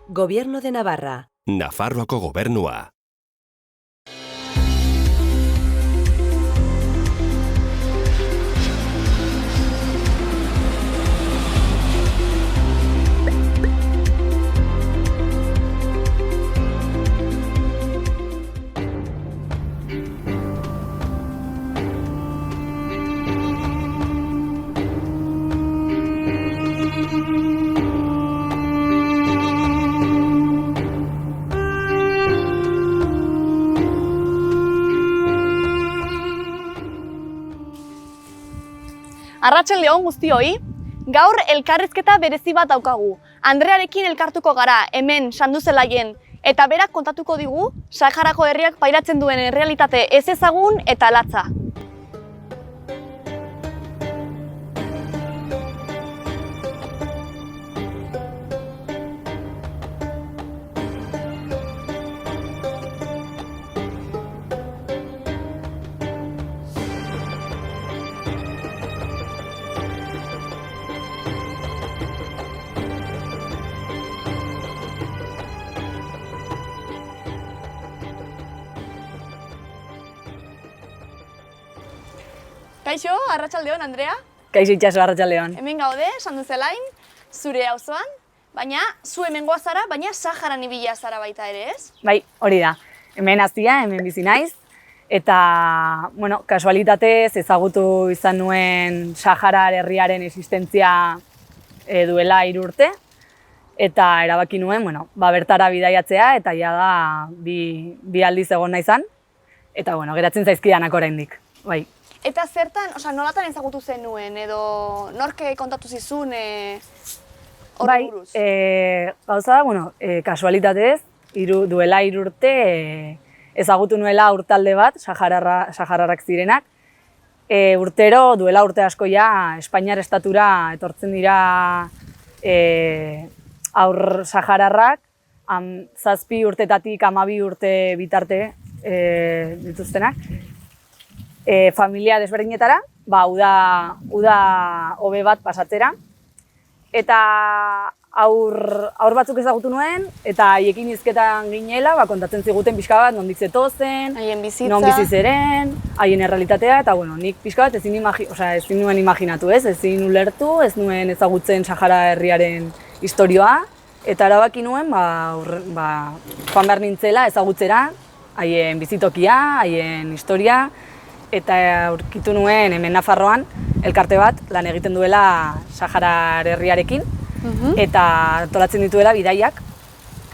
Gobierno de Navarra. Nafarroako gobernua. Arratsaldeon guztioi, gaur elkarrizketa berezi bat daukagu. Andrearekin elkartuko gara hemen Sanduzelaien eta berak kontatuko digu Saharako herriak pairatzen duen errealitate ezezagun eta latza. Kaixo, arratsaldeon, Andrea. Kaixo itxaso, arratsaldeon. Hemen gaude, Sanduzelain, zure auzoan, baina zu hemengoa zara, baina Saharan ibila zara baita ere, ez? Bai, hori da. Hemen hazia, hemen bizi naiz, eta, bueno, kasualitatez ezagutu izan nuen Saharar herriaren existentzia duela 3 urte, eta erabaki nuen, bueno, bertara bidaiatzea, eta ja da bi aldiz egon naizan, eta, bueno, geratzen zaizkidanak oraindik, bai. Eta zertan, nolatan ezagutu zenuen, edo norke kontatu zizun horri buruz? Bai, gauza da, bueno, kasualitatez, duela 3 urte ezagutu nuela urtalde bat, sahararrak zirenak. Urtero, duela urte asko ja, Espainiar estatura etortzen dira aur sahararrak, 7 urtetatik 12 urte bitarte dituztenak. Familia desberdinetara, uda hobe bat pasatzera. Eta aur batzuk ezagutu nuen, eta haiekin hizketan ginela, kontatzen ziguten pixka bat, nondik zetozen, haien bizitza, non bizi ziren, haien errealitatea, eta bueno, nik pixka bat ezin nuen imaginatu, ezin ulertu, ez nuen ezagutzen Sahara herriaren istorioa, eta erabaki nuen, joan behar nintzela ezagutzera, haien bizitokia, haien historia, eta aurkitu nuen hemen Nafarroan elkarte bat lan egiten duela Saharar herriarekin, eta antolatzen dituela bidaiak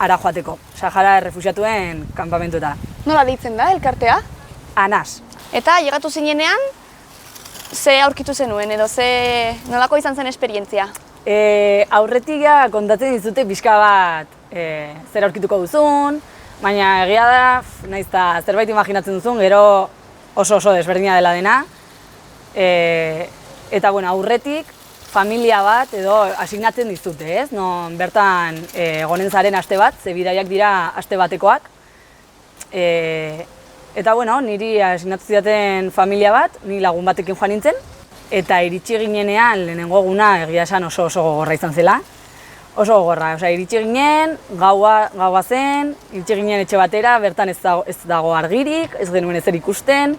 hara joateko, Sahara errefuxiatuen kanpamentuetara. Nola deitzen da elkartea? Anas. Eta llegatu zinenean, ze aurkitu zenuen, edo nolako izan zen esperientzia? Aurretik kontatzen dizute pixka bat zer aurkituko duzun, baina egia da, nahiz eta zerbait imaginatzen duzun, gero oso desberdina dela dena. Eta bueno, aurretik familia bat edo asignatzen dizute, ez? Non bertan egonen zaren aste bat, ze bidaiak dira aste batekoak. Eta bueno, niri asignatu zidaten familia bat, ni lagun batekin joan nintzen, eta iritsi ginenean lehenengo eguna egia esan oso gogorra izan zela. Oso gogorra, iritsi ginen, gaua zen, iritsi ginen etxe batera, bertan ez dago argirik, ez genuen ezer ikusten,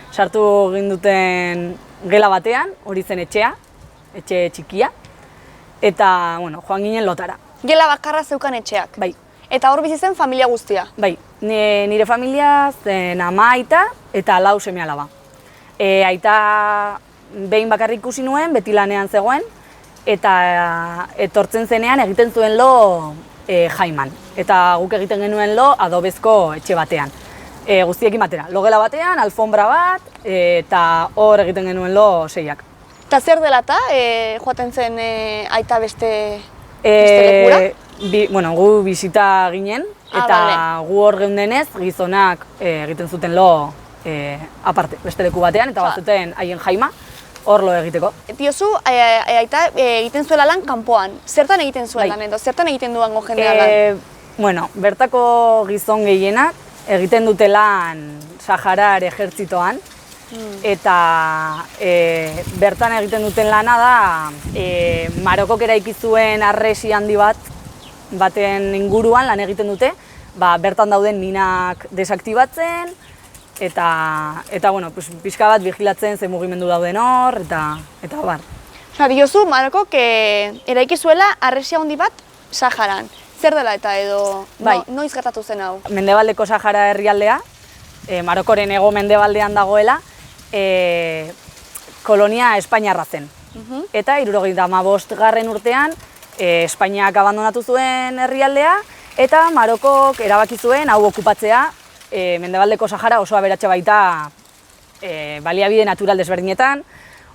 sartu ginduten gela batean, hori zen etxea, etxe txikia, eta bueno, joan ginen lotara. Gela bakarra zeukan etxeak? Bai. Eta hor bizi zen familia guztia? Bai, nire familia zen ama, aita eta 4 seme-alaba. Aita behin bakarrik ikusi nuen, beti lanean zegoen, eta etortzen zenean egiten zuen lo jaiman. Eta guk egiten genuen lo adobezko etxe batean. Guztiekin batera, logela batean, alfombra bat, eta hor egiten genuen lo 6ak. Eta zer dela eta joaten zen aita beste lekura? Bueno, gu bisita ginen, eta gu hor geundenez, gizonak egiten zuten lo aparte, beste leku batean, eta bazuten haien jaima, hor lo egiteko. Diozu, aita egiten zuela lan kanpoan. Zertan egiten zuen lan edo? Zertan egiten duango jendea lan? Bueno, bertako gizon gehienak egiten dute lan Saharar ejertzitoan, eta bertan egiten duten lana da Marokok eraiki zuen harresi handi baten inguruan lan egiten dute, bertan dauden minak desaktibatzen, eta bueno, pixka bat vigilatzen ze mugimendu dauden hor, eta bar. Osa, diozu, Marokok eraiki zuela harresia handi bat Saharan. Zer dela eta edo noiz gertatu zen hau? Mendebaldeko Sahara herrialdea, Marokoren hego mendebaldean dagoela, kolonia Espainiarra zen. Eta 75. urtean Espainiak abandonatu zuen herrialdea, eta Marokok erabaki zuen hau okupatzea. Mendebaldeko Sahara oso aberatsa baita baliabide natural desberdinetan,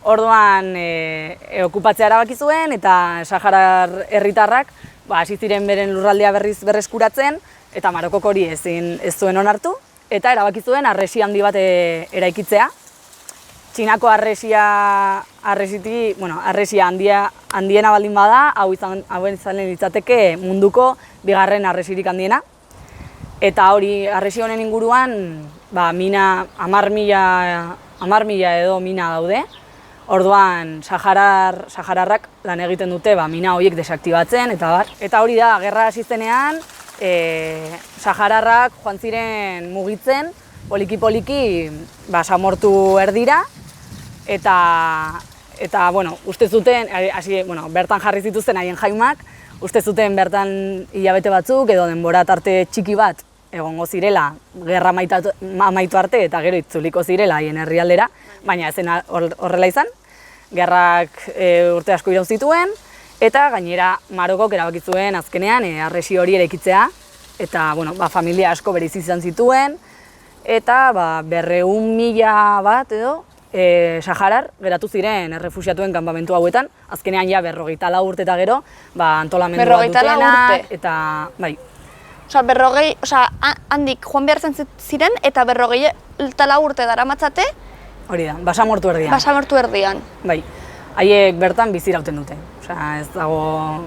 orduan okupatzea erabaki zuen, eta Saharar herritarrak hasi ziren beren lurraldea berreskuratzen, eta Marokok hori ez zuen onartu, eta erabaki zuen harresi handi bat eraikitzea. Txinako harresia handiena baldin bada, hau izan litzateke munduko bigarren harresirik handiena. Eta hori, harresi honen inguruan, mina 10.000 edo mina daude. Orduan, Sahararrak lan egiten dute mina horiek desaktibatzen, eta bar. Eta hori da, gerra hasi zenean, Sahararrak joan ziren mugitzen, poliki-poliki samortu erdira, eta bueno, uste zuten, bertan jarri zituzten haien jaimak, uste zuten bertan hilabete batzuk edo denbora tarte txiki bat egongo zirela, gerra amaitu arte eta gero itzuliko zirela haien herrialdera, baina ez zen horrela izan. Gerrak urte asko iraun zituen, eta gainera Marokok erabaki zuen azkenean harresi hori eraikitzea, eta familia asko bereizi izan zituen, eta 200.000 bat edo Saharar geratu ziren errefuxiatuen kanpamentu hauetan, azkenean 54 urte eta gero antolamendu bat dutenak, eta bai. Handik joan behartzen ziren eta 54 urte daramatzate? Hori da, basamortu erdian. Basamortu erdian. Bai, haiek bertan bizirauten dute. Ez dago,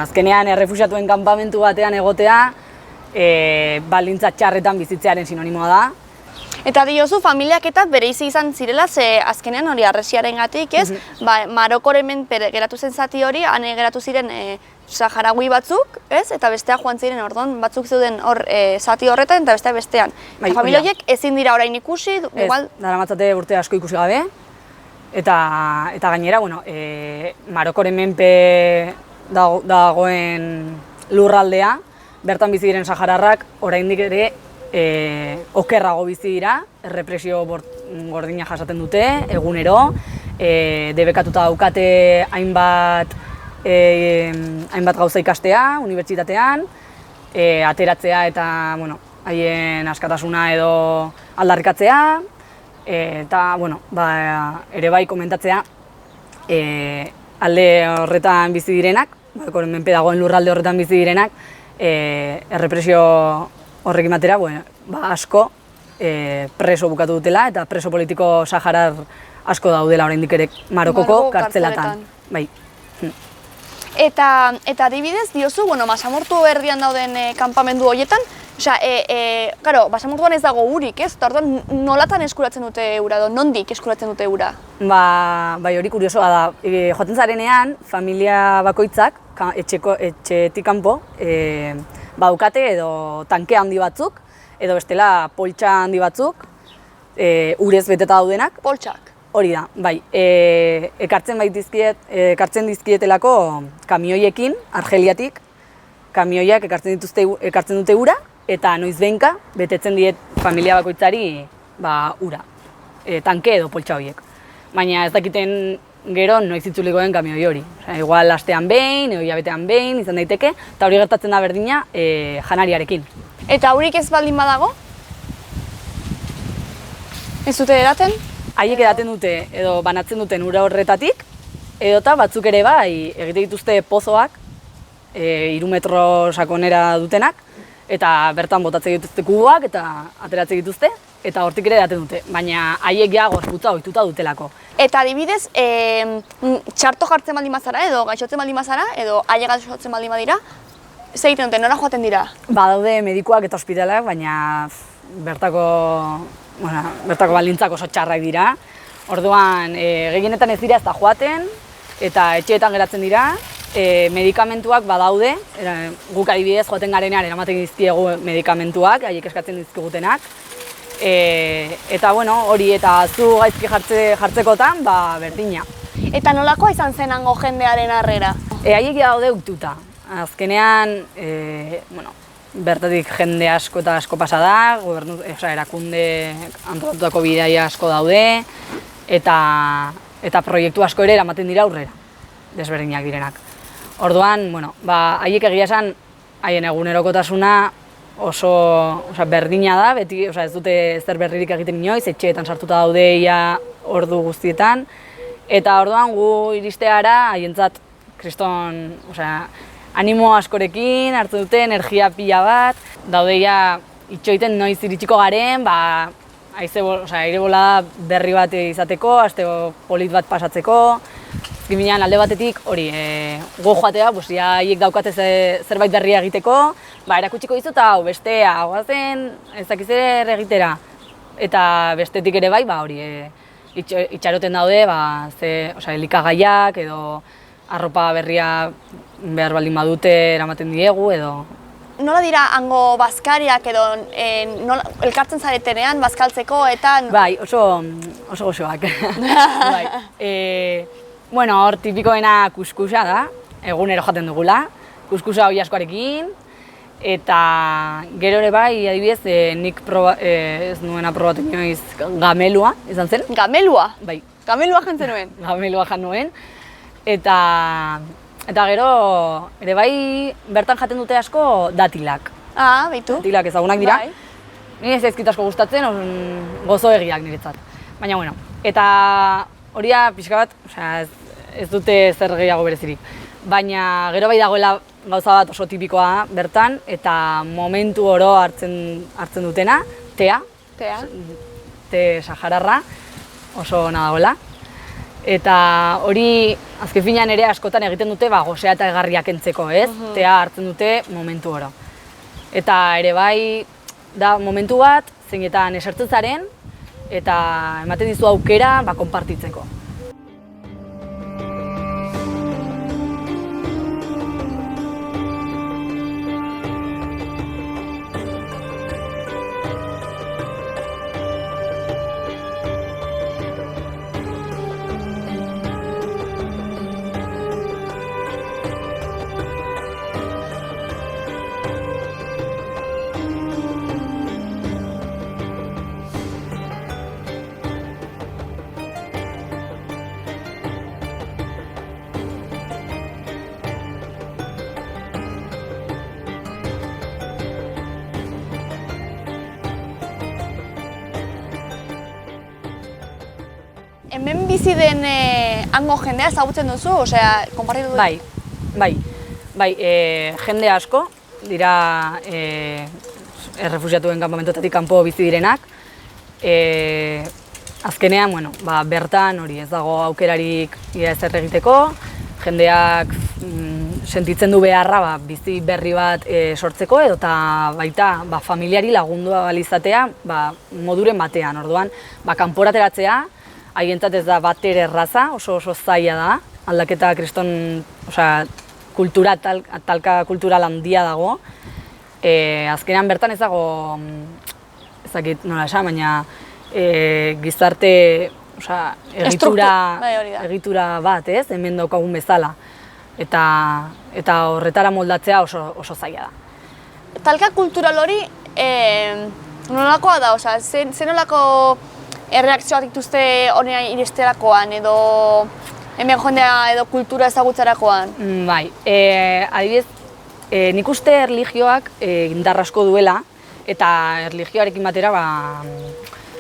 azkenean errefuxiatuen kanpamentu batean egotea, baldintza txarretan bizitzearen sinonimoa da. Eta diozu, familiak eta bereizi izan zirela, ze azkenean hori harresiarengatik, ez? Marokoren menpe geratu zen zati hori, hane geratu ziren Saharaui batzuk, ez? Eta bestea joan ziren orduan, batzuk zeuden hor zati horretan eta bestea bestean. Familia horiek ezin dira orain ikusi, igual... Daramatzate urte asko ikusi gabe, eta gainera, Marokoren menpe dagoen lurraldea, bertan bizi diren Sahararrak oraindik ere okerrago bizi dira, errepresio gordina jasaten dute, egunero, debekatuta daukate hainbat gauza ikastea, unibertsitatean, ateratzea eta haien askatasuna edo aldarrikatzea, eta ere bai komentatzea alde horretan bizi direnak, menpe dagoen lurralde horretan bizi direnak, errepresio horrekin batera, asko preso bukatu dutela, eta preso politiko Saharar asko daudela oraindik ere Marokoko kartzelatan. Bai. Eta adibidez, diozu, basamortu erdian dauden kanpamendu horietan, basamortuan ez dago urik, ez? Eta orduan, nolatan eskuratzen dute eura, edo nondik eskuratzen dute eura? Bai, hori kuriosoa da. Joaten zarenean, familia bakoitzak, etxetik kanpo, badukate edo tanke handi batzuk, edo bestela poltsa handi batzuk, urez beteta daudenak. Poltsak? Hori da, bai. Ekartzen dizkietelako kamioiekin, Argeliatik, kamioiak ekartzen dute ura, eta noizbehinka betetzen diet familia bakoitzari ura, tanke edo poltsa horiek. Baina ez dakiten gero noiz itzuliko den kamioi hori. Igual astean behin, edo hilabetean behin, izan daiteke, eta hori gertatzen da berdina janariarekin. Eta haurik ez baldin badago? Ez dute edaten? Haiek edaten dute, edo banatzen duten ura horretatik, edota batzuk ere bai egite dituzte pozoak, 3 metro sakonera dutenak, eta bertan botatzen dituzte kuboak eta ateratzen dituzte, eta hortik ere edaten dute, baina haiek ja gorputza ohituta dutelako. Eta adibidez, txarto jartzen baldin bazara, edo gaixotzen baldin bazara, edo haiek gaixotzen baldin badira, zer egiten dute, nora joaten dira? Badaude medikuak eta ospitalak, baina bertako bertako baldintzak oso txarrak dira. Orduan, gehienetan ez dira ez da joaten, eta etxeetan geratzen dira, medikamentuak badaude, guk adibidez joaten garenean eramaten dizkiegu medikamentuak, haiek eskatzen dizkigutenak. Eta hori eta zu gaizki jartzekotan, berdina. Eta nolakoa izan zen hango jendearen harrera? Haiek daude uktuta. Azkenean, bertatik jende asko eta asko pasa da, erakunde antolatutako bidaia asko daude, eta proiektu asko ere eramaten dira aurrera, desberdinak direnak. Orduan, haiek egia esan, haien egunerokotasuna oso berdina da, beti ez dute zer berririk egiten inoiz, etxeetan sartuta daude ia ordu guztietan, eta orduan gu iristeara haientzat kriston, animo askorekin hartu dute, energia pila bat, daude ia itxoiten noiz iritsiko garen, aire bolada berri bat izateko, aste polit bat pasatzeko. Azkenean alde batetik hori, gu joatea, haiek daukate zerbait berria egiteko, erakutsiko dizut hau, bestea, goazen, ez dakiz ere egitera. Eta bestetik ere hori, itxaroten daude, elikagaiak edo arropa berria behar baldin badute eramaten diegu edo. Nola dira hango bazkariak edo elkartzen zaretenean bazkaltzeko eta... Bai, oso goxoak. Hor tipikoena kuskusa da, egunero jaten dugula, kuskusa hoi askoarekin, eta gero ere bai, adibidez, nik ez nuena probatu inoiz gamelua, izan zen? Gamelua? Bai. Gamelua jantzen nuen? Gamelua jan nuen, eta gero ere bai bertan jaten dute asko datilak. Baitu. Datilak ezagunak dira. Ni ez zaizkit asko gustatzen, gozo egiak niretzat. Baina, eta hori da pixka bat, ez dute zer gehiago berezirik. Baina gero bai dagoela gauza bat oso tipikoa bertan, eta momentu oro hartzen dutena, tea. Tea. Te sahararra, oso ona dagoela. Eta hori azken finean ere askotan egiten dute gosea eta egarria kentzeko, ez? Tea hartzen dute momentu oro. Eta ere bai da momentu bat, zeinetan esertzen zaren, eta ematen dizu aukera konpartitzeko. Hemen bizi den hango jendea ezagutzen duzu, konpartitu duzu? Bai, jende asko dira errefuxiatuen kanpamentuetatik kanpo bizi direnak. Azkenean, bertan hori ez dago aukerarik ezer egiteko, jendeak sentitzen du beharra bizi berri bat sortzeko edo eta baita familiari lagundu izatea moduren batean. Orduan, kanporateratzea, haientzat ez da batere erraza, oso zaila da, aldaketa kriston, talka kultural handia dago. Azkenean bertan ez dago, ezakit nola esan, baina gizarte egitura bat, ez, hemen daukagun bezala. Eta horretara moldatzea oso zaila da. Talka kultural hori nolakoa da, zer nolako erreakzioak dituzte honean iristerakoan edo hemen jendea edo kultura ezagutzerakoan? Bai, adibidez, nik uste erlijioak indar asko duela eta erlijioarekin batera,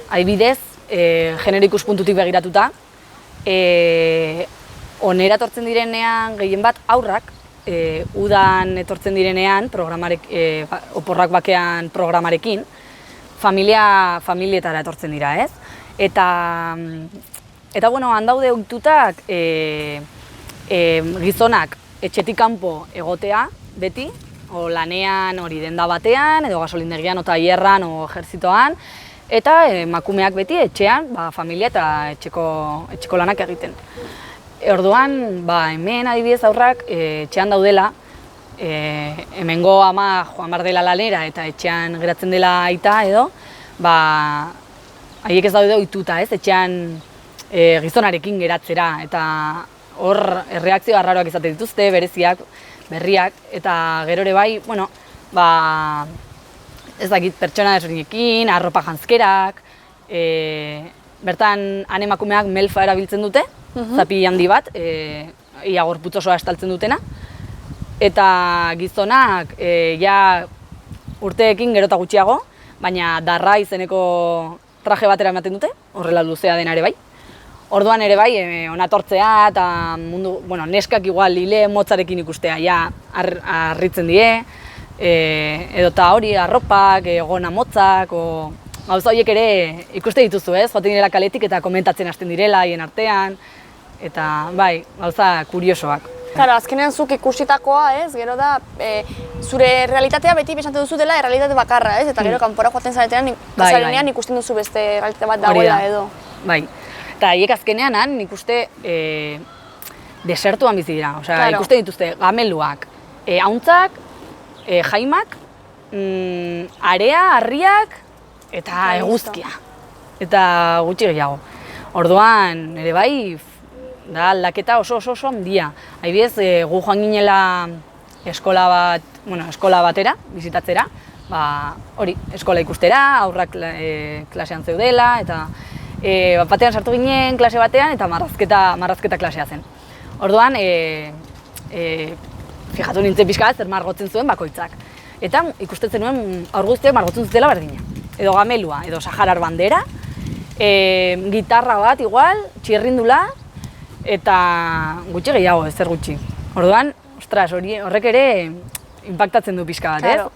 adibidez, genero ikuspuntutik begiratuta, onera etortzen direnean gehien bat aurrak, udan etortzen direnean oporrak bakean programarekin, familietara etortzen dira, ez? Eta handaude ohitutak gizonak etxetik kanpo egotea beti, lanean hori denda batean, edo gasolindegian, o tailerran, o ejertzitoan, eta emakumeak beti etxean, familia eta etxeko lanak egiten. Orduan, hemen adibidez aurrak etxean daudela, hemengo ama joan behar dela lanera eta etxean geratzen dela aita edo, haiek ez daude ohituta, etxean gizonarekin geratzera, eta hor erreakzio arraroak izaten dituzte, bereziak, berriak, eta gero ere bai, ez dakit pertsona desberdinekin, arropa janzkerak, bertan han emakumeak melfa erabiltzen dute, zapi handi bat, ia gorputz osoa estaltzen dutena, eta gizonak ja urteekin gero eta gutxiago, baina darra izeneko traje batera ematen dute, horrela luzea dena ere bai. Orduan ere bai, onatortzea eta neskak igual hile motzarekin ikustea, ja harritzen die, edo eta hori arropak, gona motzak, gauza horiek ere ikuste dituzu, joaten direla kaletik eta komentatzen hasten direla haien artean, eta bai, gauza kuriosoak. Claro, azkenean zuk ikusitakoa, gero da, zure realitatea beti pensatu duzu dela errealitate bakarra, eta gero kanpora joaten zarenean ikusten duzu beste realitate bat dagoela edo. Bai, eta haiek azkenean nik uste desertuan bizi dira, ikusten dituzte gameluak, hauntzak, jaimak, area, harriak eta eguzkia, eta gutxi gehiago. Orduan, ere bai, da aldaketa oso handia. Adibidez, gu joan ginela eskola batera, bizitatzera, hori, eskola ikustera, aurrak klasean zeudela, eta batean sartu ginen klase batean, eta marrazketa klasea zen. Orduan, fijatu nintzen pixka bat, zer margotzen zuen bakoitzak. Eta ikustetzen nuen aur guztiak margotzen zutela berdina. Edo gamelua, edo saharar bandera, gitarra bat igual, txirrindula, eta gutxi gehiago, ezer gutxi. Orduan, ostras, horrek ere impactatzen du pixka bat,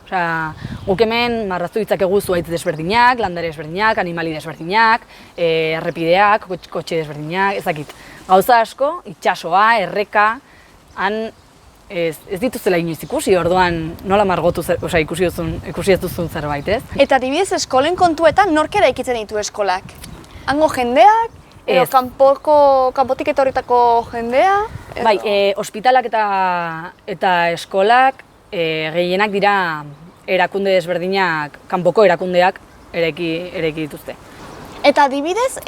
guk hemen marraztu ditzakegu zuhaitz desberdinak, landare desberdinak, animali desberdinak, errepideak, kotxe desberdinak, ezakit. Gauza asko, itxasoa, erreka, han ez dituzela inoiz ikusi, orduan nola margotu, ikusi ez duzun zerbait, ez? Eta adibidez eskolen kontuetan nork eraikitzen ditu eskolak? Hango jendeak? Edo kanpotik etorritako jendea? Bai, ospitalak eta eskolak gehienak dira erakunde desberdinak, kanpoko erakundeak eraiki dituzte. Eta adibidez,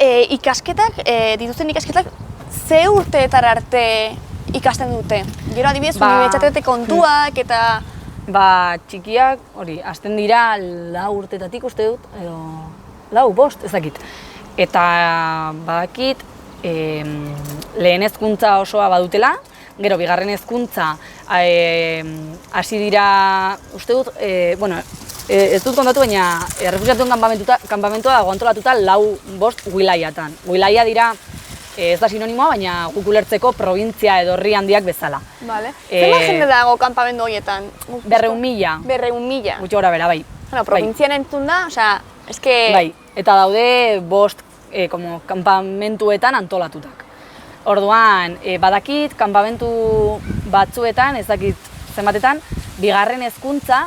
dituzten ikasketak, ze urteetara arte ikasten dute? Gero adibidez, unibertsitate kontuak eta... Txikiak, hori, hasten dira 4 urtetatik uste dut, edo 5 ez dakit. Eta badakit lehen hezkuntza osoa badutela, gero bigarren hezkuntza hasi dira, uste dut, ez dut kontatu, baina errefuxiatuen kanpamentua dago antolatuta 4-5 wilaiatan. Wilaia dira, ez da sinonimoa, baina guk ulertzeko probintzia edo herri handiak bezala. Zenbat jende dago kanpamendu horietan? 200.000. 200.000. Gutxi gora bera, bai. Probintzian entzun da, eske... Bai, eta daude 5 kanpamentuetan antolatutak. Orduan, badakit, kanpamentu batzuetan, ez dakit zenbatetan, bigarren hezkuntza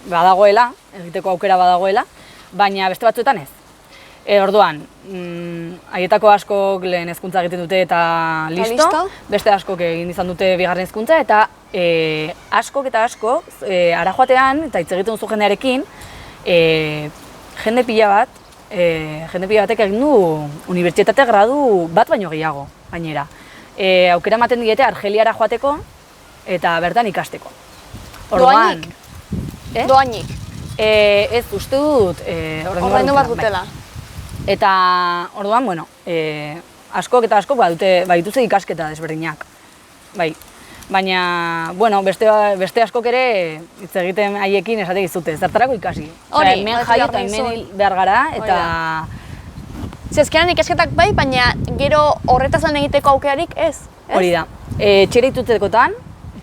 badagoela, egiteko aukera badagoela, baina beste batzuetan ez. Orduan, haietako askok lehen hezkuntza egiten dute eta listo, beste askok egin izan dute bigarren hezkuntza, eta askok ara joatean, eta hitz egiten duzu jendearekin, jende pila batek egin du unibertsitate gradu bat baino gehiago, gainera. Aukera ematen diete Argeliara joateko eta bertan ikasteko. Doainik? Doainik? Ez, uste dut, ordaindu bat dutela. Eta orduan, askok badituzte ikasketa desberdinak. Bai. Baina, beste askok ere hitz egiten haiekin esatek izute, zertarako ikasi. Hemen jai eta hemen behar gara, eta... Zezkenan ikasketak bai, baina gero horretaz lan egiteko aukerarik ez? Hori da. Txera itzultzekotan,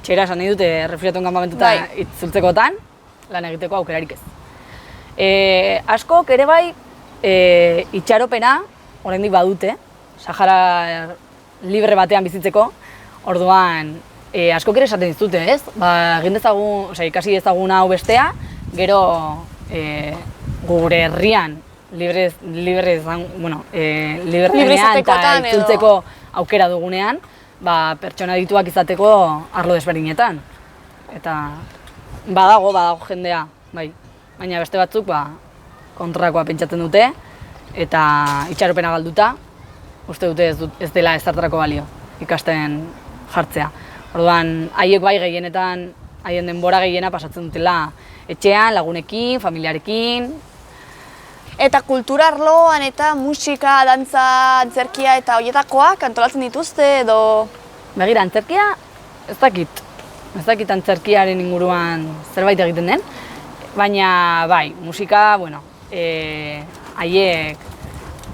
txera esan nahi dute errefuxiatuen kanpamentuta itzultzekotan, lan egiteko aukerarik ez. Askok ere bai, itxaropena, oraindik badute, Sahara libre batean bizitzeko, orduan, askok ere esaten dizute, ez? Egin dezagun, ikasi dezagun hau bestea, gero gure herrian libre izatekotan eta edo. itzultzeko aukera dugunean, pertsona adituak izateko arlo desberdinetan. Eta badago jendea, bai. Baina beste batzuk kontrakoa pentsatzen dute eta itxaropena galduta, uste dute ez dela ezertarako balio ikasten jartzea. Orduan, haiek bai gehienetan, haien denbora gehiena pasatzen dutela etxean, lagunekin, familiarekin. Eta kultura arloan eta musika, dantza, antzerkia eta horietakoak antolatzen dituzte edo... Begira, antzerkia ez dakit. Ez dakit antzerkiaren inguruan zerbait egiten den. Baina, bai, musika, haiek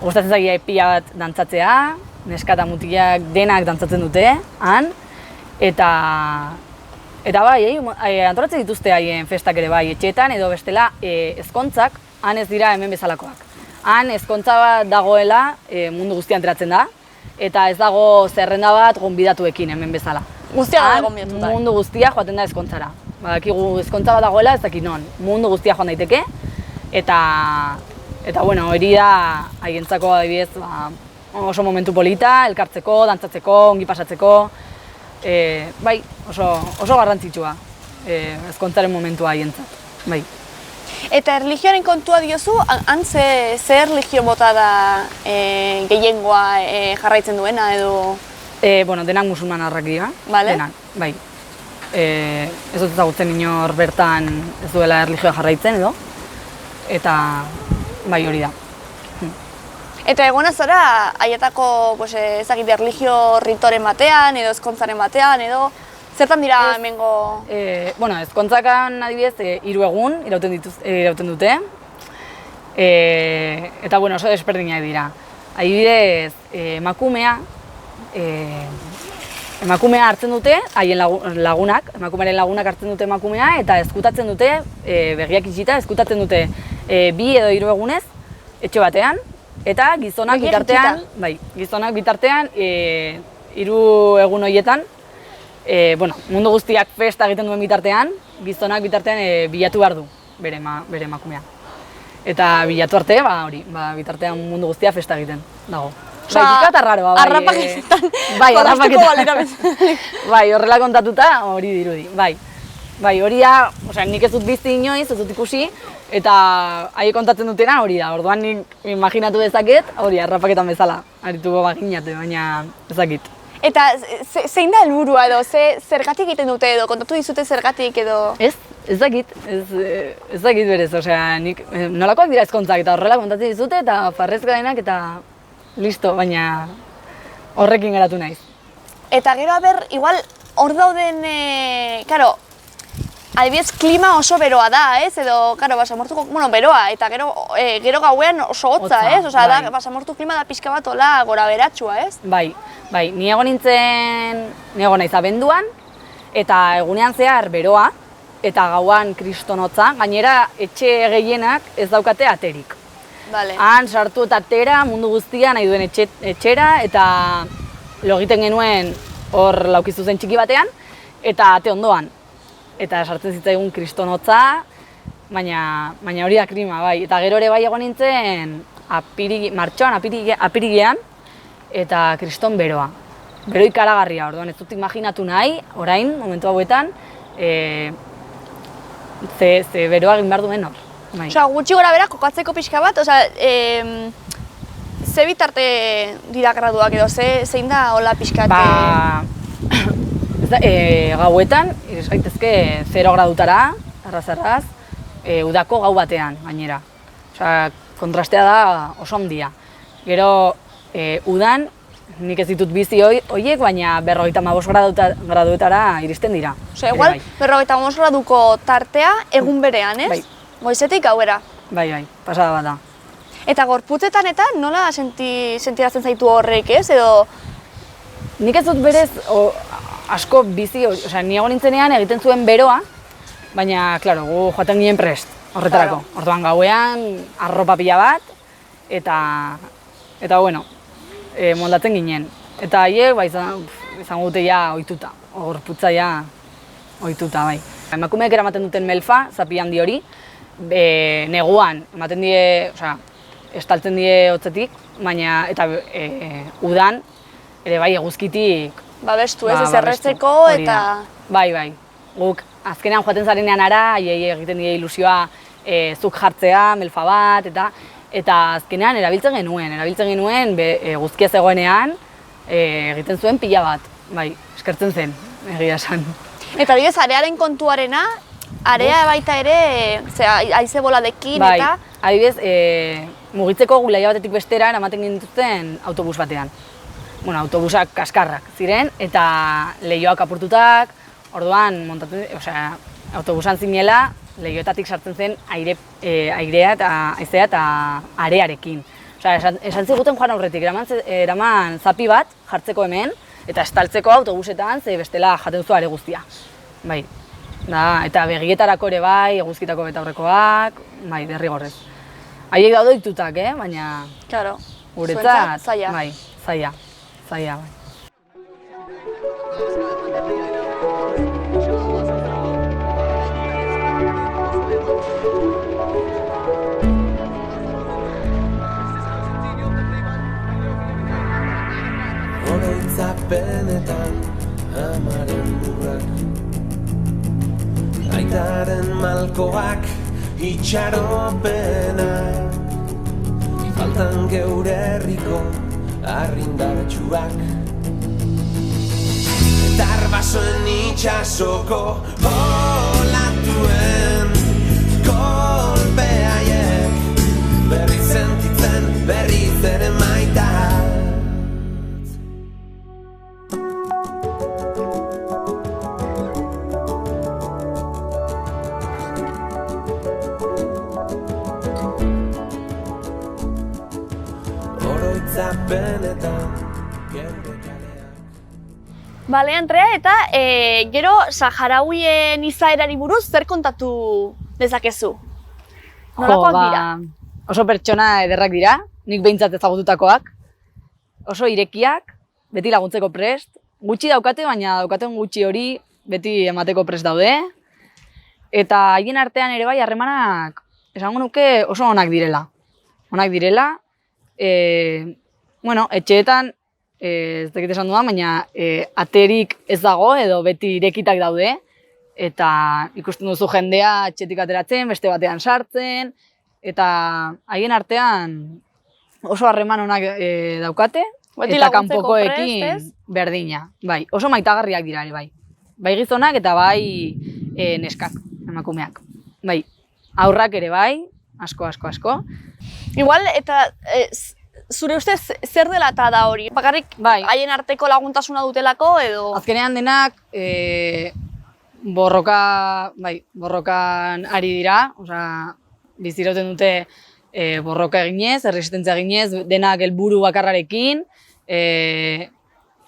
gustatzen zaie pila bat dantzatzea, neska eta mutilak denak dantzatzen dute, han. Eta bai, antolatzen dituzte haien festak ere bai, etxeetan edo bestela ezkontzak, han ez dira hemen bezalakoak. Han ezkontza bat dagoela mundu guztian enteratzen da, eta ez dago zerrenda bat gonbidatuekin hemen bezala. Guztia da gonbidatuta. Mundu guztia joaten da ezkontzara. Badakigu ezkontza bat dagoela, ez dakit non. Mundu guztia joan daiteke, eta hori da haientzako adibidez oso momentu polita, elkartzeko, dantzatzeko, ongi pasatzeko. Bai, oso garrantzitsua ezkontzaren momentua haientzat. Bai. Eta erlijioaren kontua diozu, han ze erlijio mota da gehiengoa jarraitzen duena edo... Denak musulmanarrak dira, denak, bai. Ez dut ezagutzen inor bertan ez duela erlijioa jarraitzen edo, eta bai hori da. Eta egona zara, haietako ezagite erlijio ritoren batean edo ezkontzaren batean edo... Zertan dira hemengo... Ezkontzakan adibidez 3 egun irauten dute. Eta oso desberdinak dira. Adibidez, emakumea hartzen dute, haien lagunak, emakumearen lagunak hartzen dute emakumea eta ezkutatzen dute, begiak itxita, ezkutatzen dute 2 edo 3 egunez etxe batean. Eta gizonak bitartean, 3 egun horietan, mundu guztiak festa egiten duen bitartean, gizonak bitartean bilatu behar du bere emakumea. Eta bilatu arte, bitartean mundu guztia festa egiten dago. Pizkat arraroa, bai. Arrapaketan. Arrapaketan. Bai, horrela kontatuta hori dirudi, bai. Bai, hori da, nik ez dut bizi inoiz, ez dut ikusi, eta haiek kontatzen dutena hori da. Orduan nik imaginatu dezaket, hori arrapaketan bezala, arituko baginate, baina ezakit. Eta zein da helburua edo, zergatik egiten dute edo, kontatu dizute zergatik edo? Ez dakit berez, nik nolakoak dira ezkontzak eta horrela kontatzen dizute eta farrezka denak eta listo, baina horrekin geratu naiz. Eta gero igual hor dauden, adibidez klima oso beroa da, ez? Edo, basamortuko, beroa, eta gero gauean oso hotza, ez? Da, basamortu klima da pixka bat hola gora beratxua, ez? Bai, ni egon naiz abenduan, eta egunean zehar beroa, eta gauan kristonotza, gainera etxe gehienak ez daukate aterik. Han sartu eta atera mundu guztia nahi duen etxera, eta lo egiten genuen hor laukizu zen txiki batean, eta ate ondoan. Eta sartzen zitzaigun kristonotza, baina hori da klima, bai. Eta gero ere bai egon nintzen martxoan, apirigean, eta kriston beroa. Bero ikaragarria, orduan ez dut imaginatu nahi, orain, momentu hauetan, ze beroa egin behar duen hor. Gutxi gora bera, kokatzeko pixka bat, ze bitarte dira graduak edo, zein da hola pixka? Gauetan, iris gaitezke 0 gradutara, arraz, udako gau batean, gainera. Kontrastea da oso handia. Gero, udan, nik ez ditut bizi horiek, baina 55 graduetara iristen dira. Igual, 55 graduko tartea egun berean, ez? Bai. Goizetik gauera. Bai, pasada bat da. Eta gorputzetan eta nola sentiratzen zaitu horrek, ez? Edo... Nik ez dut berez asko bizi, ni egon nintzenean egiten zuen beroa, baina, klaro, gu joaten ginen prest, horretarako. Orduan gauean, arropa pila bat, eta moldatzen ginen. Eta haiek, izango dute ja ohituta, gorputza ja ohituta, bai. Emakumeek eramaten duten melfa, zapi handi hori, neguan ematen die, osea, estaltzen die hotzetik, baina eta udan ere bai eguzkitik Babestu ez, ez babestu, erretzeko hori eta... da. Bai. Guk azkenean joaten zarenean ara, haiei egiten die ilusioa zuk jartzea, melfa bat, eta azkenean erabiltzen genuen, eguzkia zegoenean, egiten zuen pila bat, bai, eskertzen zen, egia esan. Eta adibidez, arearen kontuarena, area baita ere, haize boladekin Bai, eta... adibidez, mugitzeko gulaia batetik bestera eramaten gintuzten autobus batean. Bueno, autobusak kaskarrak ziren eta leihoak apurtutak, orduan autobusan zinela, leihoetatik sartzen zen airea eta haizea eta arearekin. Esan ziguten joan aurretik, eraman zapi bat jartzeko hemen, eta estaltzeko autobusetan, ze bestela jaten zu are guztia. Bai, eta begietarako ere bai, eguzkitako betaurrekoak, bai, derrigorrez. Haiek daude ditutak, baina Claro, guretzat, zaila. bai, zaila, bai. Oroitzapenetan amaren lurrak, aitaren malkoak itxaropenak, faltan geure herriko arrindartsuak, eta arbasoen itxasoko olatuen kolpe haiek, berriz sentitzen berriz ere maita. Bale, Andrea, eta gero saharauien izaerari buruz zer kontatu dezakezu? Nolakoak dira? Oso pertsona ederrak dira, nik behintzat ezagututakoak. Oso irekiak, beti laguntzeko prest. Gutxi daukate, baina daukaten gutxi hori beti emateko prest daude. Eta haien artean ere bai harremanak, esango nuke oso onak direla. Etxeetan, ez dakit esan dudan, baina aterik ez dago edo beti irekitak daude. Eta ikusten duzu jendea etxetik ateratzen, beste batean sartzen. Eta haien artean oso harreman onak daukate. Beti eta laguntzeko kanpokoekin prest, ez? berdina. Bai, oso maitagarriak dira ere bai. Bai gizonak eta bai neskak, emakumeak. Bai, haurrak ere bai, asko. Igual, eta zure ustez zer dela eta da hori? Bakarrik Bai. haien arteko laguntasuna dutelako edo... Azkenean denak borrokan ari dira, bizirauten dute borroka eginez, erresistentzia eginez, denak helburu bakarrarekin,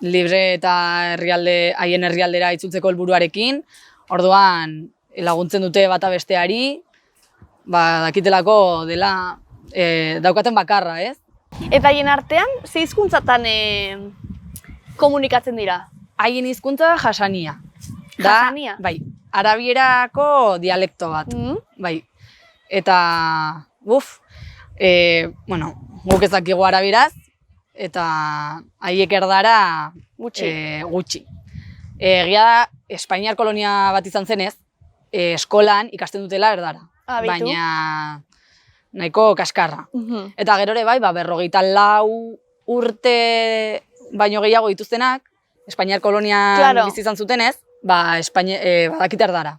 libre eta haien herrialdera itzultzeko helburuarekin, orduan laguntzen dute bata besteari, dakitelako dela daukaten bakarra, ez? Eta haien artean, ze hizkuntzatan komunikatzen dira? Haien hizkuntza jasania. Jasania? Bai, arabierako dialekto bat. Bai. Eta, guk ez dakigu arabieraz, eta haiek erdara gutxi. Egia da, Espainiar kolonia bat izan zenez, eskolan ikasten dutela erdara. Baina nahiko kaskarra. Eta gero ere bai, 54 urte baino gehiago dituztenak, Espainiar kolonian bizi izan zutenez, badakite erdara.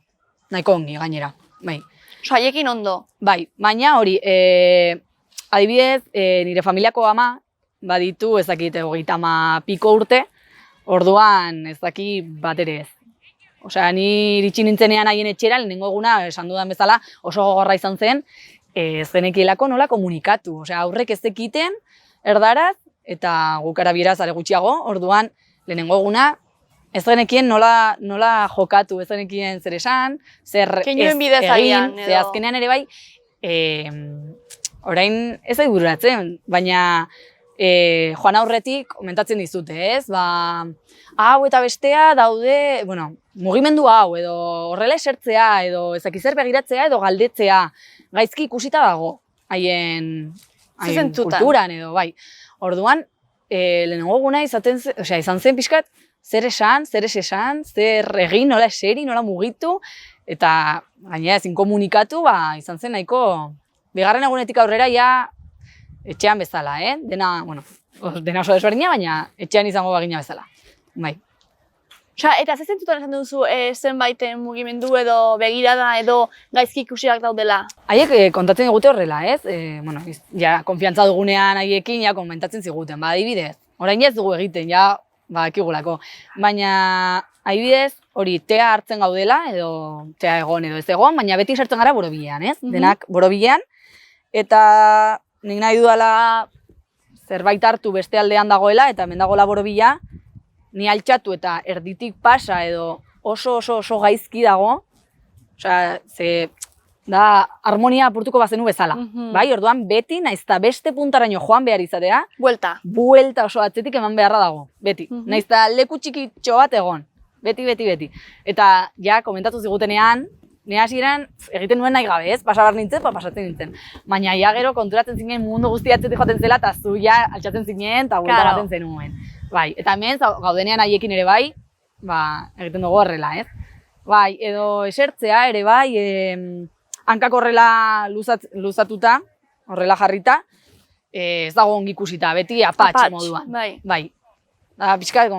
Nahiko ongi gainera. Bai. Haiekin ondo. Bai, baina hori, adibidez, nire familiako ama baditu ez dakit 30 piko urte, orduan ez daki bat ere ez. Osea, ni iritsi nintzenean haien etxera, lehenengo eguna, esan dudan bezala, oso gogorra izan zen, ez genekielako nola komunikatu. Osea, aurrek ez zekiten erdaraz, eta guk arabieraz are gutxiago, orduan lehenengo eguna, ez genekien nola jokatu, ez genekien zer esan, zer ez egin, ze azkenean ere bai, orain ez da bururatzen, baina joan aurretik komentatzen dizute, ez? Hau eta bestea daude, mugimendu hau, edo horrela esertzea, edo ezakizer begiratzea, edo galdetzea. gaizki ikusita dago, haien Zuzentutan. kulturan edo, bai. Orduan, lehenengo guna izan zen pixkat, zer esan, zer ez esan, zer egin, nola eseri, nola mugitu, eta gainera ezin komunikatu, izan zen nahiko, bigarren egunetik aurrera ja etxean bezala, dena oso desberdina, baina etxean izango bagina bezala, bai. Osea, eta ze zentutan esan duzu zenbait mugimendu edo begirada edo gaizki ikusiak daudela? Haiek kontatzen digute horrela, ez? Ja, konfiantza dugunean haiekin, ja, komentatzen ziguten, adibidez. Orain ez dugu egiten, ja, ekigulako. Baina, adibidez, hori, tea hartzen gaudela, edo tea egon edo ez egon, baina beti sartzen gara borobilean, ez? Denak borobilean, eta nik nahi dudala zerbait hartu beste aldean dagoela, eta hemen dagoela borobila, ni altxatu eta erditik pasa edo oso gaizki dago, osea, ze da harmonia apurtuko bazenu bezala. Bai, orduan beti naizta beste puntaraino joan behar izatea, buelta oso atzetik eman beharra dago, beti. Naizta leku txikitxo bat egon, beti. Eta ja, komentatu zigutenean, ne hasieran egiten nuen nahi gabe, ez? Pasabar nintzen, pasatzen nintzen. Baina ja gero konturatzen zinen mundu guztia atzetik joaten zela, eta zu ja altxatzen zinen, eta buelta baten zenuen. Bai, eta hemen gaudenean haiekin ere bai, egiten dugu horrela, ez? Bai, edo esertzea ere bai, hankak horrela luzatuta, horrela jarrita, ez dago ongi ikusita, beti apatx moduan. Bai. Da, pixkat,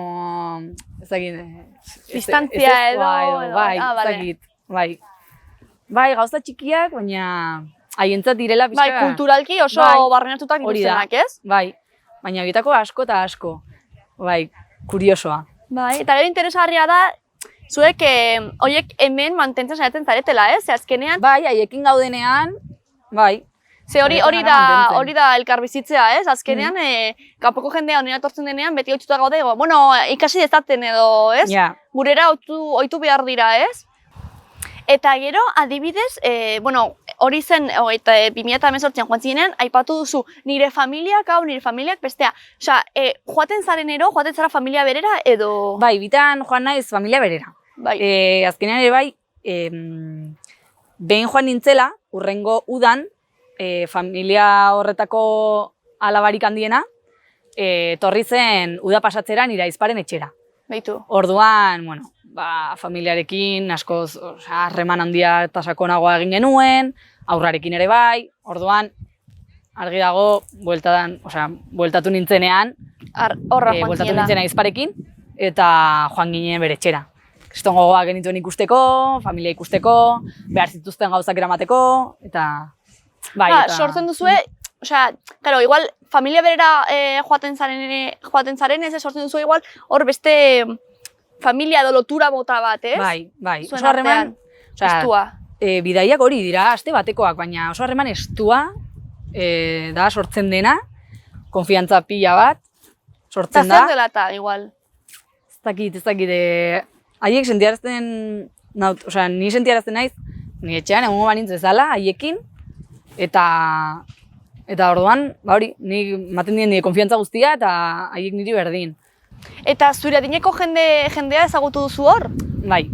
distantzia edo, bai, ezagit, bai. Bai, gauza txikiak, baina haientzat direla pixka. Bai, kulturalki oso barrenatutak dituztenak, ez? Bai, baina bietako asko eta asko. Bai, kuriosoa. Bai, eta gero interesgarria da, zuek horiek hemen mantentzen saiatzen zaretela, ez? Ze azkenean... Bai, haiekin gaudenean, bai. Ze hori da elkarbizitzea, ez? Azkenean, kanpoko jendea honera etortzen denean, beti ohituta gaude, ikasi dezaten edo, ez? Gurera ohitu behar dira, ez? Eta gero, adibidez, hori zen, 2018an joan zinean, aipatu duzu, nire familiak bestea. Osea, joaten zara familia berera edo... Bai, bitan joan naiz familia berera. Azkenean ere bai, behin joan nintzela, hurrengo udan, familia horretako alabarik handiena, etorri zen uda pasatzera nire aizparen etxera. Beitu. Orduan, familiarekin askoz harreman handia eta sakonagoa egin genuen, aurrarekin ere bai, orduan, argi dago, bueltatu nintzenean, bueltatu nintzen aizparekin, eta joan ginen bere etxera. Kriston gogoa genituen ikusteko, familia ikusteko, behar zituzten gauzak eramateko, eta... Sortzen duzue, igual, familia berera joaten zaren ez, sortzen duzue igual, hor beste familia edo lotura mota bat, ez? Bai. Oso harreman estua. Bidaiak hori dira, aste batekoak, baina oso harreman estua da sortzen dena, konfiantza pila bat, sortzen da. Eta zer dela eta, igual? Ez dakit, haiek sentiarazten, ni sentiarazten naiz, ni etxean egongo banintz bezala, haiekin, eta orduan, nik maten dien nire konfiantza guztia eta haiek niri berdin. Eta zure adineko jendea ezagutu duzu hor? Bai.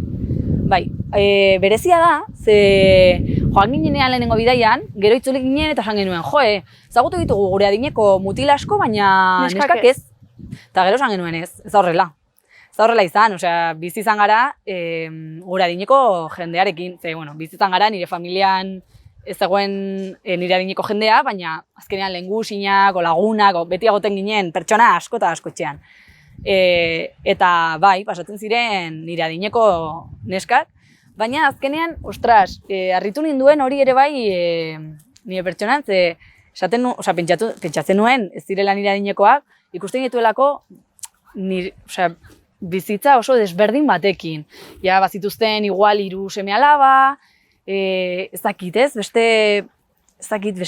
Berezia da, ze joan ginenean lehenengo bidaian, gero itzulik ginen eta esan genuen, ezagutu ditugu gure adineko mutil asko, baina neskak ez. Eta gero esan genuen ez da horrela. Ez da horrela izan, bizi izan gara gure adineko jendearekin. Bizi izan gara nire familian ez dagoen nire adineko jendea, baina azkenean lehengusinak, lagunak, beti agoten ginen pertsona asko eta asko etxean. Eta bai, pasatzen ziren nire adineko neskak, baina azkenean, harritu ninduen hori ere bai nire pertsonan, pentsatzen nuen ez direla nire adinekoak, ikusten dituelako bizitza oso desberdin batekin. Ja, bazituzten igual 3 seme-alaba, ez dakit, beste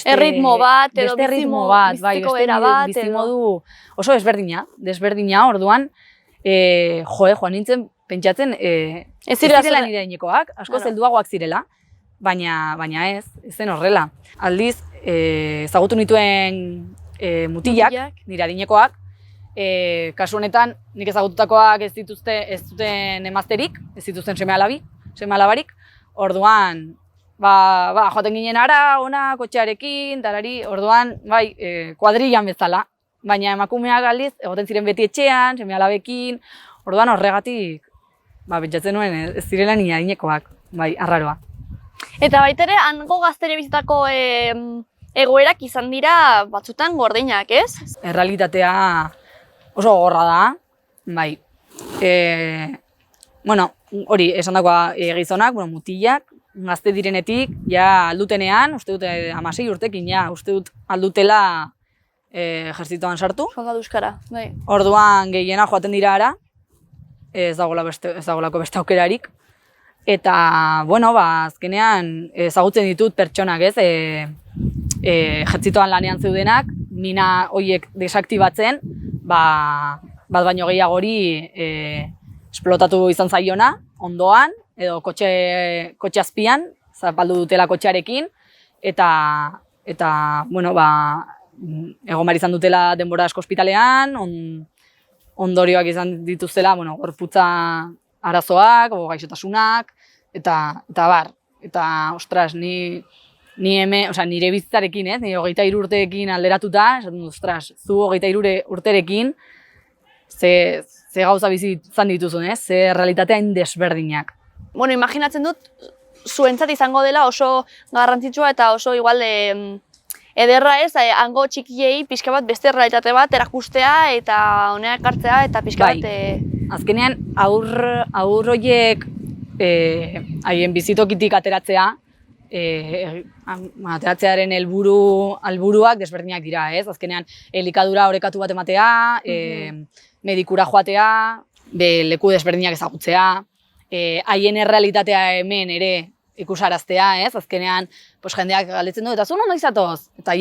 erritmo bat, edo bizimodu oso desberdina, orduan, joan nintzen pentsatzen ez zirela nire adinekoak, asko zelduagoak zirela, baina ez zen horrela. Aldiz, ezagutu nituen mutilak, nire adinekoak, kasu honetan, nik ezagututakoak ez duten emazterik, ez dituzten seme-alabarik, orduan, joaten ginen ara, ona, kotxearekin, tarari, orduan, bai, kuadrillan bezala. Baina emakumeak aldiz, egoten ziren beti etxean, seme-alabekin, orduan horregatik, pentsatzen nuen ez zirela ni adinekoak, bai, arraroa. Eta baitere, hango gaztere bizitako egoerak izan dira batzutan gordinak, ez? Errealitatea oso gogorra da, bai. Hori, esan dagoa gizonak, mutilak, gazte direnetik, ja aldutenean, uste dut 16 urtekin, ja, uste dut aldutela ejertzitoan sartu. Soldadu euskara, bai. Orduan gehiena joaten dira ara, ez dagoelako beste aukerarik. Eta, azkenean ezagutzen ditut pertsonak, ez, ejertzitoan lanean zeudenak, mina horiek desaktibatzen, bat baino gehiagori esplotatu izan zaiona, ondoan, edo kotxe azpian, zapaldu dutela kotxearekin, eta egon behar izan dutela denbora asko ospitalean, ondorioak izan dituztela, gorputza arazoak, gaixotasunak, eta bar. Eta, ostras, nire bizitzarekin, nire 23 urteekin alderatuta, esaten dut, ostras, zu 23 urterekin, ze gauza bizi izan dituzun, ze realitatea indesberdinak. Imaginatzen dut, zuentzat izango dela oso garrantzitsua eta oso igual ederra ez, hango txikiei pixka bat beste realitate bat erakustea eta honea ekartzea eta pixka bat... Azkenean, aur horiek haien bizitokitik ateratzea, ateratzearen helburuak desberdinak dira, ez? Azkenean, elikadura orekatu bat ematea, medikura joatea, leku desberdinak ezagutzea, haien errealitatea hemen ere ikusaraztea, ez? Azkenean, jendeak galdetzen du, eta zu ondo izatoz? Eta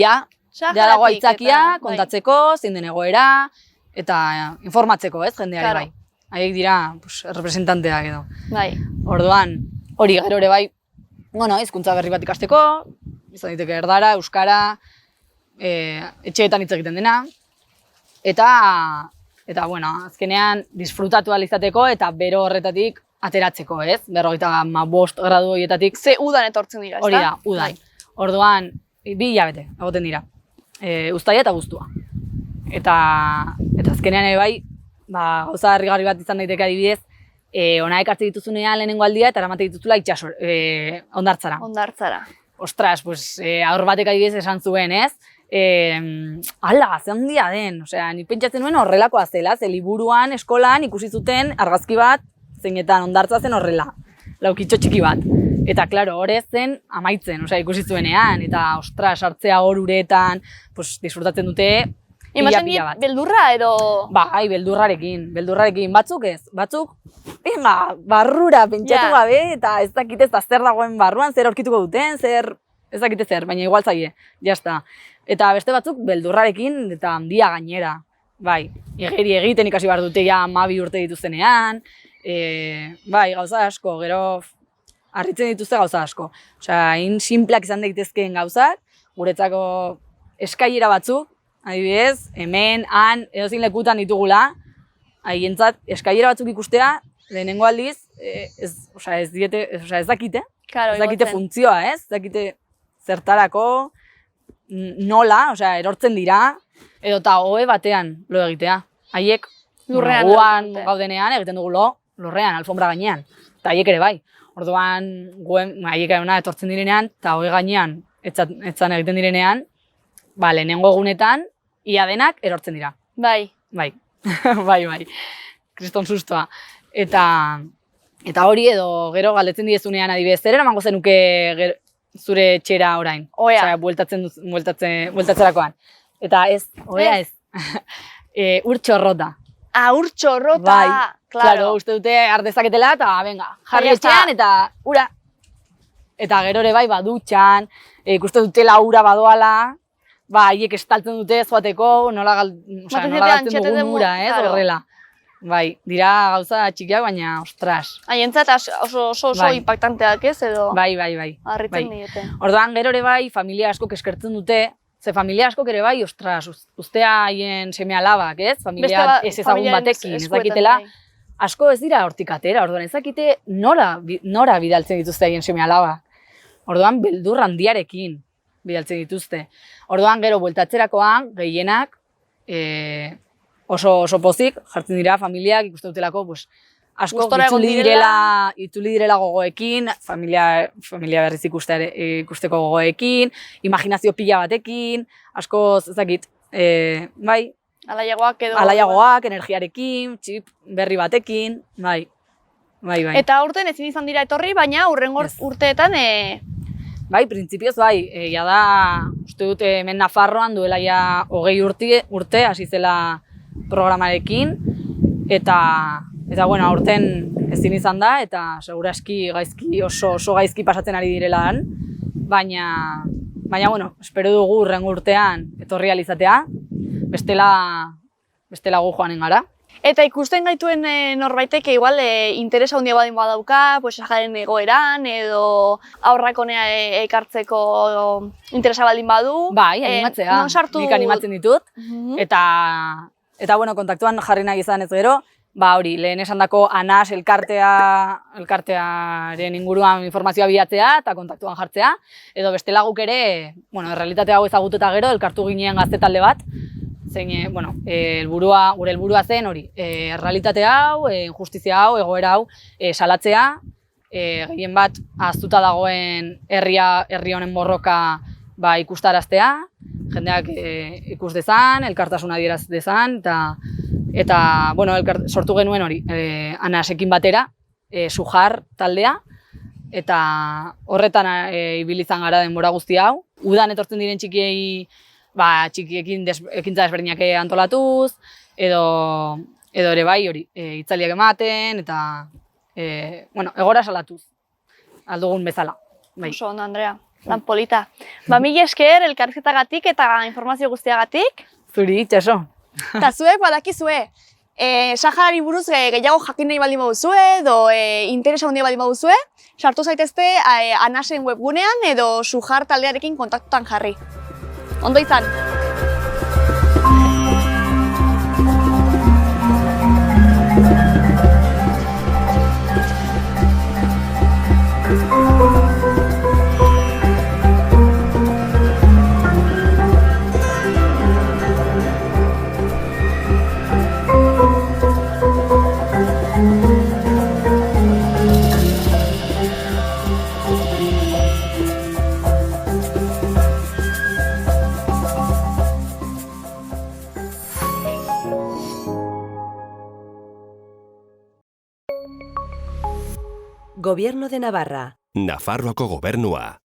dago aitzakia, kontatzeko, zein den egoera, eta informatzeko, ez, jendeari bai. Haiek dira, representanteak edo. Bai. Orduan, hori gero ere bai, hizkuntza berri bat ikasteko, izan diteke erdara, euskara, etxeetan hitz egiten dena, eta azkenean disfrutatu ahal izateko eta bero horretatik ateratzeko, ez? 55 gradu horietatik. Ze udan etortzen dira, ez da? Hori da, udan. Orduan, 2 hilabete egoten dira. Uztaila eta abuztua. Eta azkenean ere bai, gauza harrigarri bat izan daiteke adibidez, hona ekartzen dituzunean lehenengo aldia eta eramate dituzula itxasor, hondartzara. Hondartzara. Ostras, aur batek adibidez esan zuen, ez? Ala, ze handia den, ni pentsatzen nuen horrelakoa zela, ze liburuan, eskolan ikusi zuten argazki bat, zeinetan hondartza zen horrela, laukitxo txiki bat. Eta, klaro, hori zen amaitzen, ikusi zuenean, eta, ostras, sartzea hor uretan, disfrutatzen dute, Ematen die beldurra edo... Bai, beldurrarekin, batzuk ez, batzuk, barrura pentsatu gabe, eta ez dakite zer dagoen barruan, zer aurkituko duten, ez dakite zer, baina igual zaie, jazta. Eta beste batzuk beldurrarekin eta handia gainera, bai, egiten ikasi behar dute ja 12 urte dituztenean, bai, gauza asko, gero harritzen dituzte gauza asko. Hain sinpleak izan daitezkeen gauzak, guretzako eskailera batzuk, adibidez, hemen, han, edozin lekutan ditugula, haientzat eskailera batzuk ikustea, lehenengo aldiz, ez dakite funtzioa, ez dakite zertarako, nola, erortzen dira, edo eta ohe batean lo egitea. Haiek lurrean gaudenean egiten dugu lurrean, alfombra gainean, eta haiek ere bai. Orduan, haiek etortzen direnean, eta ohe gainean etzan egiten direnean, lehenengo egunetan, ia denak erortzen dira. Bai. Bai, kriston sustoa. Eta hori edo gero galdetzen diezunean adibidez, zer eramango zenuke zure etxera orain? Oea. Bueltatzerakoan. Eta ez, oea ez. Urtxorrota. Urtxorrota, bai, claro. Uste dute ardezaketela eta venga, jarri etxean eta ura. Eta gero ere bai, dutxan, ikuste dutela ura badoala, haiek estaltzen dute joateko, nola galtzen dugun ura, horrela. Bai, dira gauza txikiak, baina, ostras. Haientzat oso impactanteak ez edo? Bai. Harritzen diete. Orduan, gero ere bai, familia askok eskertzen dute, ze familia askok ere bai, ostras, ustea haien seme-alabak, ez? Familia ez ezagun batekin, ez dakitela. Asko ez dira hortik atera, orduan ez dakite nora bidaltzen dituzte haien seme-alabak. Orduan, beldur handiarekin bidaltzen dituzte. Orduan, gero, bueltatzerakoan, gehienak oso pozik jartzen dira familiak ikuste dutelako, pues, asko Gustora egon itzuli direla gogoekin, familia berriz ikusteko gogoekin, imaginazio pila batekin, asko, ezakit, bai, alaiagoak, energiarekin, txip berri batekin, bai. Eta aurten ezin izan dira etorri, baina hurrengo urteetan... Bai, printzipioz bai, da, uste dut hemen Nafarroan duela ja 20 urte hasi zela programarekin, eta bueno, aurten ezin izan da, eta seguraski oso gaizki pasatzen ari direlan, baina, bueno, espero dugu hurrengo urtean etorri ahal izatea, bestela gu joanen gara. Eta ikusten gaituen norbaitek igual interesa handia badin badauka, pues sajaren egoeran edo aurrak honea ekartzeko interesa baldin badu. Bai, animatzea. Nik animatzen ditut. Eta bueno, kontaktuan jarri nahi izan ez gero, hori, lehen esandako ANAS elkartearen inguruan informazioa bilatzea eta kontaktuan jartzea, edo bestela guk ere, bueno, errealitate hau ezagututa gero, elkartu ginen gazte talde bat, zein, bueno, gure helburua zen hori, errealitate hau, injustizia hau, egoera hau, salatzea, gehien bat ahaztuta dagoen herri honen borroka ikustaraztea, jendeak ikus dezan, elkartasuna adieraz dezan, eta bueno, sortu genuen hori, ANASekin batera, Sujar taldea, eta horretan ibilizan gara denbora guzti hau. Udan etortzen diren txikiei, txikiekin ekintza desberdinak antolatuz, edo ere bai hori, hitzaldiak ematen, eta bueno, egora salatuz, aldugun bezala. Oso ondo, Andrea, lan polita. Mila esker elkarrizketagatik eta informazio guztiagatik. Zuri, itxaso. Eta zuek badakizue, Saharari buruz gehiago jakin nahi baldin baduzue, edo interesa handia baldin baduzue, sartu zaitezte ANASen webgunean edo Sujar taldearekin kontaktutan jarri. Ondo izan! Gobierno de Navarra. Nafarroako gobernua.